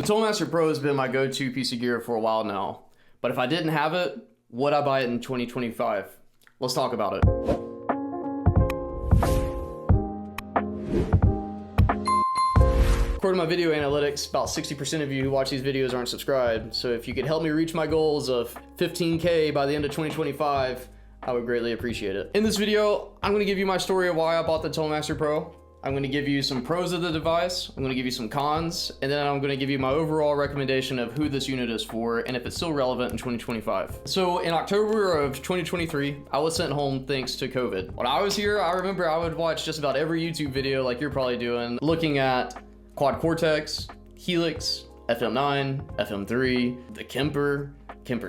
The Toolmaster Pro has been my go-to piece of gear for a while now, but if I didn't have it, would I buy it in 2025? Let's talk about it. According to my video analytics, about 60% of you who watch these videos aren't subscribed, so if you could help me reach my goals of 15K by the end of 2025, I would greatly appreciate it. In this video, I'm going to give you my story of why I bought the Toolmaster Pro. I'm going to give you some pros of the device, I'm going to give you some cons, and then I'm going to give you my overall recommendation of who this unit is for and if it's still relevant in 2025. So in October of 2023, I was sent home thanks to COVID. When I was here, I remember I would watch just about every YouTube video like you're probably doing, looking at Quad Cortex, Helix, FM9, FM3, the Kemper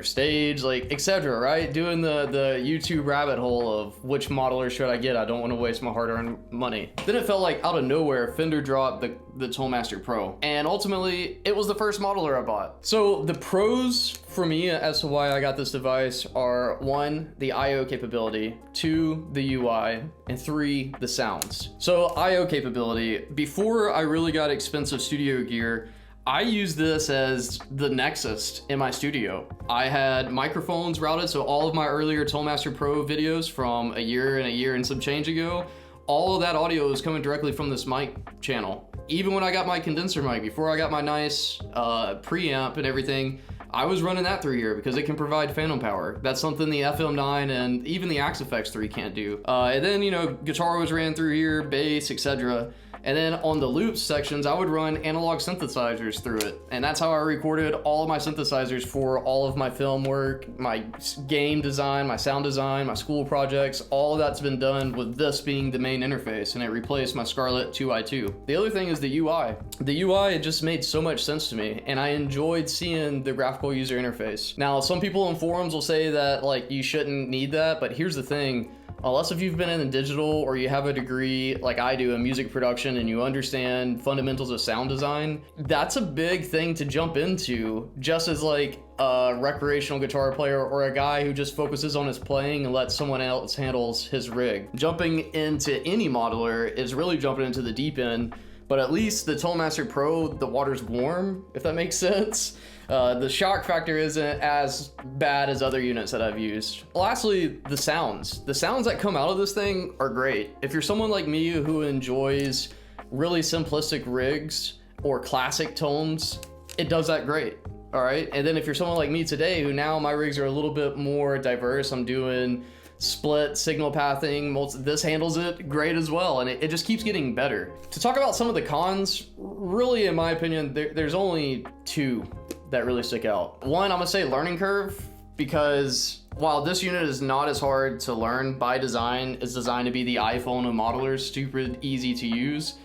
Stage, like etc., right? Doing the YouTube rabbit hole of which modeler should I get. I don't want to waste my hard-earned money. Then it felt like out of nowhere, Fender dropped the Toolmaster Pro, and ultimately it was the first modeler I bought. So the pros for me as to why I got this device are 1, the I/O capability, 2, the UI, and 3, the sounds. So I/O capability, before I really got expensive studio gear, I used this as the nexus in my studio. I had microphones routed, so all of my earlier Toolmaster Pro videos from a year and some change ago, all of that audio was coming directly from this mic channel. Even when I got my condenser mic, before I got my nice preamp and everything, I was running that through here because it can provide phantom power. That's something the FM9 and even the Axe-Fx 3 can't do. And then, you know, guitar was ran through here, bass, etc. And then on the loops sections, I would run analog synthesizers through it. And that's how I recorded all of my synthesizers for all of my film work, my game design, my sound design, my school projects. All of that's been done with this being the main interface, and it replaced my Scarlett 2i2. The other thing is the UI. The UI, it just made so much sense to me, and I enjoyed seeing the graphical user interface. Now, some people in forums will say that like you shouldn't need that, but here's the thing. Unless if you've been in digital or you have a degree like I do in music production and you understand fundamentals of sound design, that's a big thing to jump into, just as like a recreational guitar player or a guy who just focuses on his playing and lets someone else handles his rig. Jumping into any modeler is really jumping into the deep end, but at least the Toolmaster Pro, the water's warm, if that makes sense. The shock factor isn't as bad as other units that I've used. Lastly, the sounds. The sounds that come out of this thing are great. If you're someone like me who enjoys really simplistic rigs or classic tones, it does that great. All right. And then if you're someone like me today, who now my rigs are a little bit more diverse, I'm doing split signal pathing, this handles it great as well, and it just keeps getting better. To talk about some of the cons, really in my opinion, there's only 2 that really stick out. 1, I'm gonna say learning curve, because while this unit is not as hard to learn by design, it's designed to be the iPhone of modelers, stupid easy to use,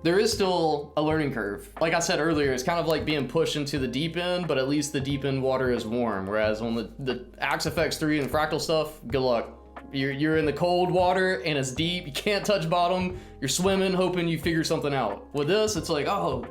there is still a learning curve. Like I said earlier, it's kind of like being pushed into the deep end, but at least the deep end water is warm, whereas on the Axe-Fx 3 and Fractal stuff, good luck. You're in the cold water and it's deep, you can't touch bottom, you're swimming hoping you figure something out. With this, it's like, oh,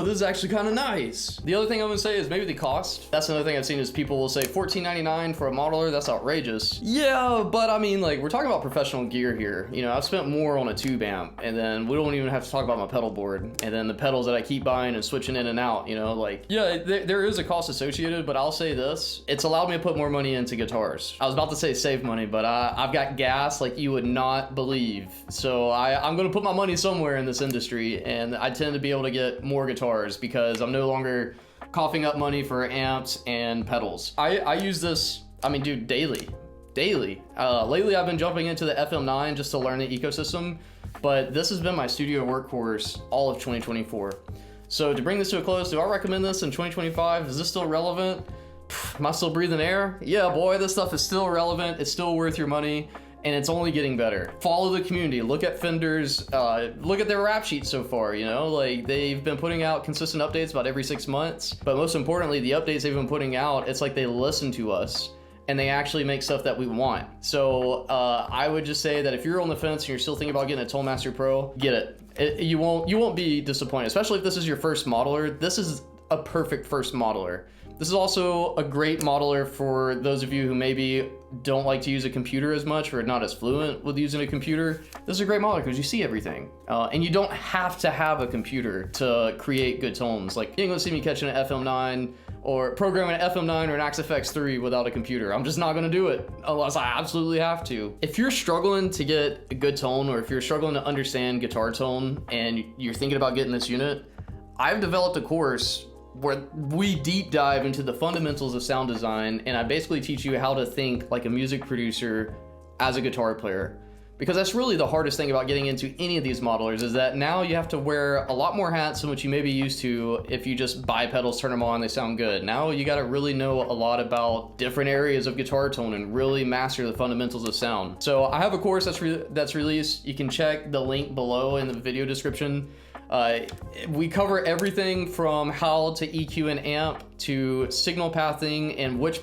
this is actually kind of nice. The other thing I'm gonna say is maybe the cost. That's another thing I've seen is people will say $14.99 for a modeler, that's outrageous. Yeah, but I mean, like, we're talking about professional gear here. You know, I've spent more on a tube amp, and then we don't even have to talk about my pedal board, and then the pedals that I keep buying and switching in and out, you know, like, yeah, there is a cost associated, but I'll say this, it's allowed me to put more money into guitars. I was about to say save money, but I've got gas like you would not believe. So I'm gonna put my money somewhere in this industry, and I tend to be able to get more guitars because I'm no longer coughing up money for amps and pedals. I use this, I mean, dude, daily. Lately I've been jumping into the FM9 just to learn the ecosystem, but this has been my studio workhorse all of 2024. So to bring this to a close, do I recommend this in 2025? Is this still relevant? Am I still breathing air? Yeah, boy, this stuff is still relevant. It's still worth your money, and it's only getting better. Follow the community, look at Fender's, look at their rap sheet so far, you know, like they've been putting out consistent updates about every 6 months, but most importantly, the updates they've been putting out, it's like they listen to us and they actually make stuff that we want. So I would just say that if you're on the fence and you're still thinking about getting a Toolmaster Pro, get it. You won't be disappointed, especially if this is your first modeler. This is a perfect first modeler. This is also a great modeler for those of you who maybe don't like to use a computer as much or not as fluent with using a computer. This is a great modeler because you see everything. And you don't have to have a computer to create good tones. Like, you ain't gonna see me catching an FM9 or programming an FM9 or an Axe-FX3 without a computer. I'm just not gonna do it unless I absolutely have to. If you're struggling to get a good tone, or if you're struggling to understand guitar tone and you're thinking about getting this unit, I've developed a course where we deep dive into the fundamentals of sound design, and I basically teach you how to think like a music producer as a guitar player. Because that's really the hardest thing about getting into any of these modelers, is that now you have to wear a lot more hats than what you may be used to if you just buy pedals, turn them on, they sound good. Now you gotta really know a lot about different areas of guitar tone and really master the fundamentals of sound. So I have a course that's released. You can check the link below in the video description. We cover everything from how to EQ an amp, to signal pathing and which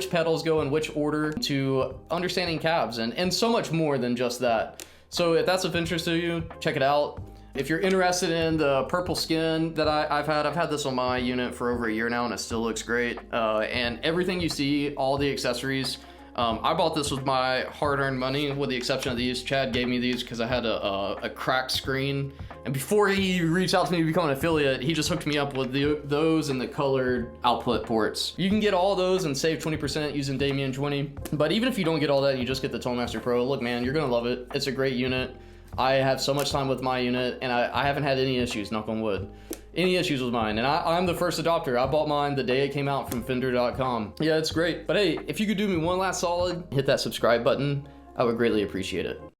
pedals go in which order, to understanding cabs, and so much more than just that. So if that's of interest to you, check it out. If you're interested in the purple skin that I've had this on my unit for over a year now and it still looks great. And everything you see, all the accessories, I bought this with my hard-earned money, with the exception of these. Chad gave me these because I had a cracked screen. And before he reached out to me to become an affiliate, he just hooked me up with those and the colored output ports. You can get all those and save 20% using Damion 20. But even if you don't get all that and you just get the Tonemaster Pro, look man, you're gonna love it. It's a great unit. I have so much time with my unit and I haven't had any issues, knock on wood. Any issues with mine, and I'm the first adopter. I bought mine the day it came out from Fender.com. Yeah, it's great. But hey, if you could do me one last solid, hit that subscribe button, I would greatly appreciate it.